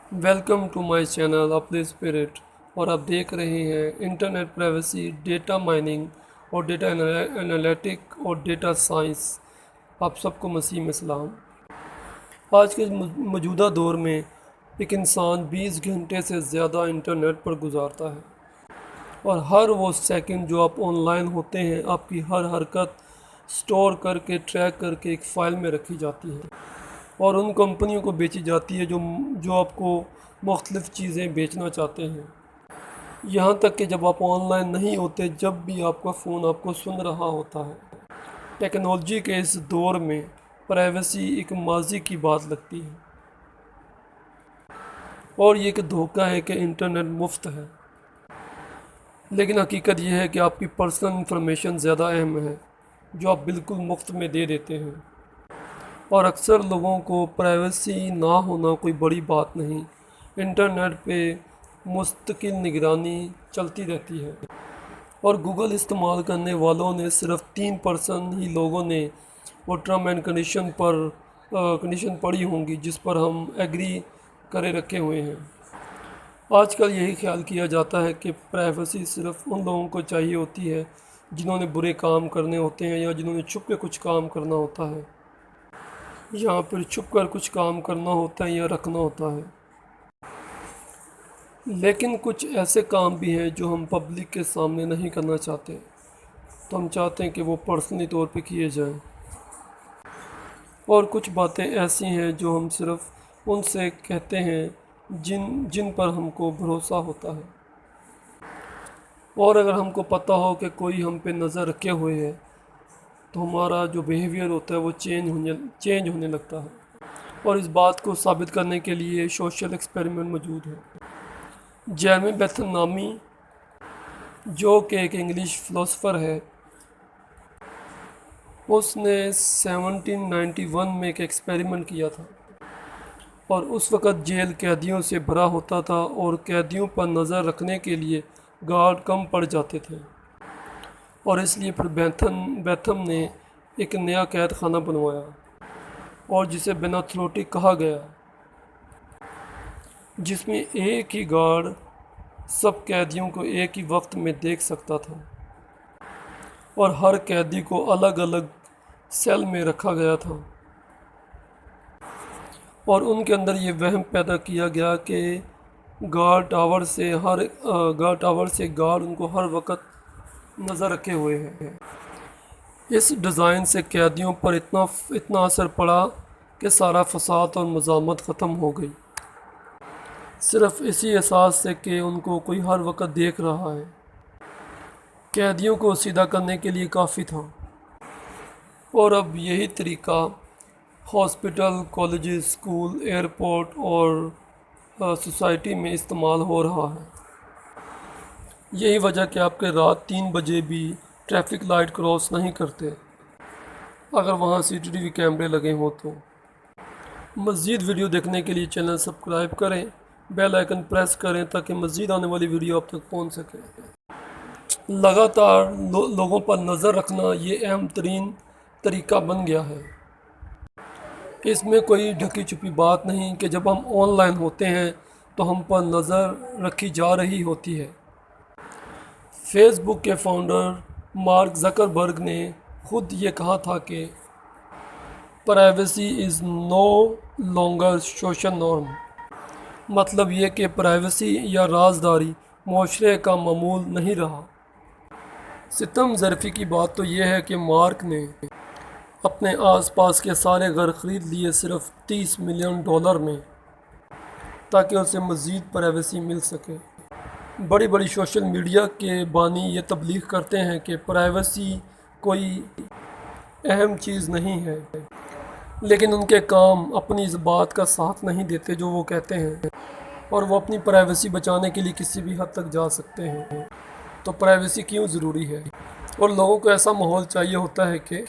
Welcome to my channel अपने spirit. और आप देख रहे हैं इंटरनेट प्राइवेसी, डेटा माइनिंग और डेटा एनालिटिक और डेटा साइंस। आप सबको मसीह में सलाम। आज के मौजूदा दौर में एक इंसान 20 घंटे से ज़्यादा इंटरनेट पर गुजारता है, और हर वो सेकंड जो आप ऑनलाइन होते हैं आपकी हर हरकत स्टोर करके ट्रैक करके एक फ़ाइल में रखी जाती है और उन कंपनियों को बेची जाती है जो जो आपको मुख्तलिफ़ चीज़ें बेचना चाहते हैं। यहाँ तक कि जब आप ऑनलाइन नहीं होते, जब भी आपका फ़ोन आपको सुन रहा होता है। टेक्नोलॉजी के इस दौर में प्राइवेसी एक माजी की बात लगती है, और ये एक धोखा है कि इंटरनेट मुफ्त है, लेकिन हकीकत यह है कि आपकी पर्सनल इंफॉर्मेशन ज़्यादा अहम है जो आप बिल्कुल मुफ्त में दे देते हैं। और अक्सर लोगों को प्राइवेसी ना होना कोई बड़ी बात नहीं। इंटरनेट पे मुस्तकिल निगरानी चलती रहती है, और गूगल इस्तेमाल करने वालों ने सिर्फ 3% ही लोगों ने वो टर्म एंड कंडीशन पढ़ी होंगी जिस पर हम एग्री करे रखे हुए हैं। आजकल यही ख्याल किया जाता है कि प्राइवेसी सिर्फ उन लोगों को चाहिए होती है जिन्होंने बुरे काम करने होते हैं, या जिन्होंने छुप के कुछ काम करना होता है, या फिर छुप कर कुछ काम करना होता है या रखना होता है। लेकिन कुछ ऐसे काम भी हैं जो हम पब्लिक के सामने नहीं करना चाहते, तो हम चाहते हैं कि वो पर्सनली तौर पे किए जाएं। और कुछ बातें ऐसी हैं जो हम सिर्फ उनसे कहते हैं जिन जिन पर हमको भरोसा होता है। और अगर हमको पता हो कि कोई हम पे नज़र रखे हुए है, तो हमारा जो बिहेवियर होता है वो चेंज होने लगता है। और इस बात को साबित करने के लिए सोशल एक्सपेरिमेंट मौजूद है। जेरेमी बेंथम नामी, जो कि एक इंग्लिश फ़िलासफ़र है, उसने 1791 में एक एक्सपेरिमेंट किया था। और उस वक़्त जेल कैदियों से भरा होता था और कैदियों पर नज़र रखने के लिए गार्ड कम पड़ जाते थे, और इसलिए फिर बेंथम ने एक नया कैद खाना बनवाया, और जिसे बेनाथ्रोटी कहा गया, जिसमें एक ही गार्ड सब कैदियों को एक ही वक्त में देख सकता था, और हर कैदी को अलग अलग सेल में रखा गया था। और उनके अंदर ये वहम पैदा किया गया कि गार्ड टावर से गार्ड उनको हर वक्त नज़र रखे हुए हैं। इस डिज़ाइन से कैदियों पर इतना असर पड़ा कि सारा फसाद और मज़ामत ख़त्म हो गई, सिर्फ इसी एहसास से कि उनको कोई हर वक्त देख रहा है। कैदियों को सीधा करने के लिए काफ़ी था। और अब यही तरीका हॉस्पिटल, कॉलेजेस, स्कूल, एयरपोर्ट और सोसाइटी में इस्तेमाल हो रहा है। यही वजह कि आपके रात 3 बजे भी ट्रैफिक लाइट क्रॉस नहीं करते अगर वहाँ CCTV कैमरे लगे हों तो। मज़ीद वीडियो देखने के लिए चैनल सब्सक्राइब करें, बेल आइकन प्रेस करें ताकि मज़ीद आने वाली वीडियो आप तक पहुँच सके। लगातार लोगों पर नज़र रखना ये अहम तरीन तरीका बन गया है। इसमें कोई ढकी छुपी बात नहीं कि जब हम ऑनलाइन होते हैं तो हम पर नज़र रखी जा रही होती है। फेसबुक के फाउंडर मार्क ज़करबर्ग ने खुद ये कहा था कि privacy is no longer social norm. मतलब ये कि प्राइवेसी या राजदारी मुआशरे का मामूल नहीं रहा। सितम ज़रफ़ी की बात तो ये है कि मार्क ने अपने आसपास के सारे घर ख़रीद लिए सिर्फ $30 मिलियन में, ताकि उसे मज़ीद प्राइवेसी मिल सके। बड़ी बड़ी सोशल मीडिया के बानी ये तबलीग करते हैं कि प्राइवेसी कोई अहम चीज़ नहीं है, लेकिन उनके काम अपनी इस बात का साथ नहीं देते जो वो कहते हैं, और वो अपनी प्राइवेसी बचाने के लिए किसी भी हद तक जा सकते हैं। तो प्राइवेसी क्यों ज़रूरी है? और लोगों को ऐसा माहौल चाहिए होता है कि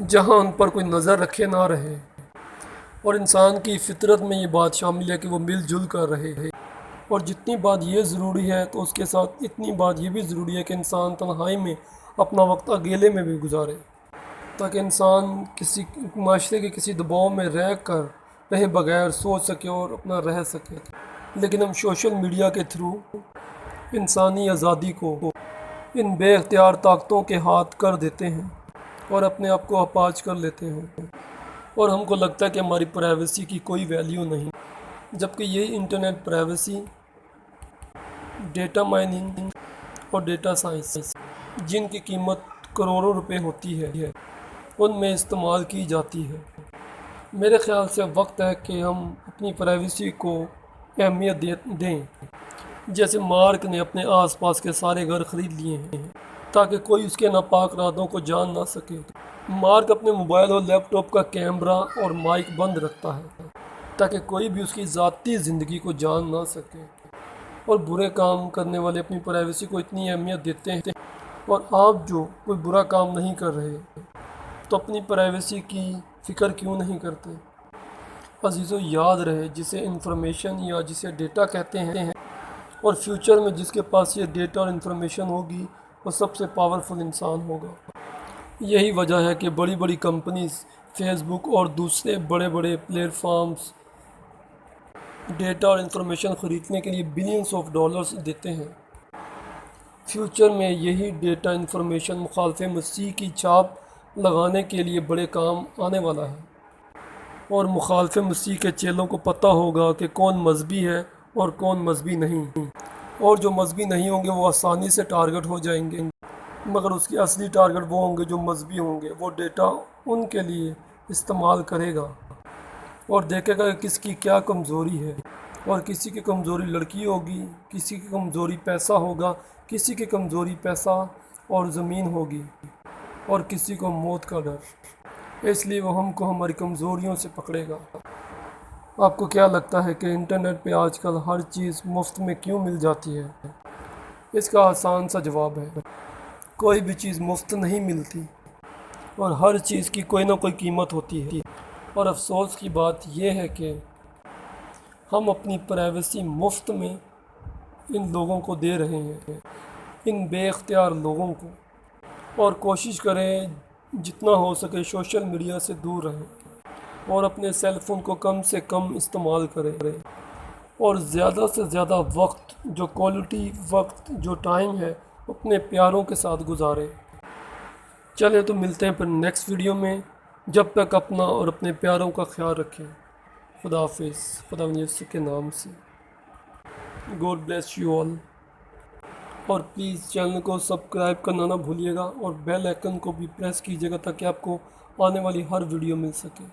जहां उन पर कोई नज़र रखे ना रहे, और इंसान की फितरत में ये बात शामिल है कि वो मिलजुल कर रहे। और जितनी बात ये ज़रूरी है तो उसके साथ इतनी बात ये भी ज़रूरी है कि इंसान तन्हाई में अपना वक्त अकेले में भी गुजारे, ताकि इंसान किसी माशरे के किसी दबाव में रह कर رہے بغیر سوچ سکے اور اپنا رہ سکے، لیکن ہم سوشل میڈیا کے تھرو انسانی آزادی کو ان بے اختیار طاقتوں کے ہاتھ کر دیتے ہیں اور اپنے آپ کو اپاج کر لیتے ہیں، اور ہم کو لگتا ہے کہ ہماری پرائیویسی کی کوئی ویلیو نہیں، جبکہ یہ انٹرنیٹ پرائیویسی، ڈیٹا مائننگ اور ڈیٹا سائنس جن کی قیمت کروڑوں روپے ہوتی ہے، ان میں استعمال کی جاتی ہے۔ میرے خیال سے وقت ہے کہ ہم اپنی پرائیویسی کو اہمیت دیں، جیسے مارک نے اپنے آس پاس کے سارے گھر خرید لیے ہیں تاکہ کوئی اس کے ناپاک رازوں کو جان نہ سکے۔ مارک اپنے موبائل اور لیپ ٹاپ کا کیمرہ اور مائک بند رکھتا ہے تاکہ کوئی بھی اس کی ذاتی زندگی کو جان نہ سکے، اور برے کام کرنے والے اپنی پرائیویسی کو اتنی اہمیت دیتے ہیں، اور آپ جو کوئی برا کام نہیں کر رہے تو اپنی پرائیویسی کی فکر کیوں نہیں کرتے؟ عزیزو، یاد رہے، جسے انفارمیشن یا جسے ڈیٹا کہتے ہیں، اور فیوچر میں جس کے پاس یہ ڈیٹا اور انفارمیشن ہوگی وہ سب سے پاورفل انسان ہوگا۔ یہی وجہ ہے کہ بڑی بڑی کمپنیز، فیس بک اور دوسرے بڑے بڑے پلیٹ فارمز ڈیٹا اور انفارمیشن خریدنے کے لیے بلینز آف ڈالرز دیتے ہیں۔ فیوچر میں یہی ڈیٹا انفارمیشن مخالف مسیح کی چھاپ لگانے کے لیے بڑے کام آنے والا ہے، اور مخالف مسیح کے چیلوں کو پتہ ہوگا کہ کون مذہبی ہے اور کون مذہبی نہیں، اور جو مذہبی نہیں ہوں گے وہ آسانی سے ٹارگٹ ہو جائیں گے، مگر اس کے اصلی ٹارگٹ وہ ہوں گے جو مذہبی ہوں گے۔ وہ ڈیٹا ان کے لیے استعمال کرے گا اور دیکھے گا کہ کس کی کیا کمزوری ہے، اور کسی کی کمزوری لڑکی ہوگی، کسی کی کمزوری پیسہ ہوگا، کسی کی کمزوری پیسہ اور زمین ہوگی، اور کسی کو موت کا ڈر۔ اس لیے وہ ہم کو ہماری کمزوریوں سے پکڑے گا۔ آپ کو کیا لگتا ہے کہ انٹرنیٹ پہ آج کل ہر چیز مفت میں کیوں مل جاتی ہے؟ اس کا آسان سا جواب ہے، کوئی بھی چیز مفت نہیں ملتی، اور ہر چیز کی کوئی نہ کوئی قیمت ہوتی ہے، اور افسوس کی بات یہ ہے کہ ہم اپنی پرائیویسی مفت میں ان لوگوں کو دے رہے ہیں، ان بے اختیار لوگوں کو، اور کوشش کریں جتنا ہو سکے سوشل میڈیا سے دور رہیں، اور اپنے سیل فون کو کم سے کم استعمال کریں، اور زیادہ سے زیادہ وقت، جو کوالٹی وقت، جو ٹائم ہے، اپنے پیاروں کے ساتھ گزاریں۔ چلیں تو ملتے ہیں پھر نیکسٹ ویڈیو میں، جب تک اپنا اور اپنے پیاروں کا خیال رکھیں۔ خدا حافظ، خدا یسوع کے نام سے۔ گوڈ بلیس یو آل، اور پلیز چینل کو سبسکرائب کرنا نہ بھولیے گا، اور بیل آئیکن کو بھی پریس کیجیے گا تاکہ آپ کو آنے والی ہر ویڈیو مل سکے۔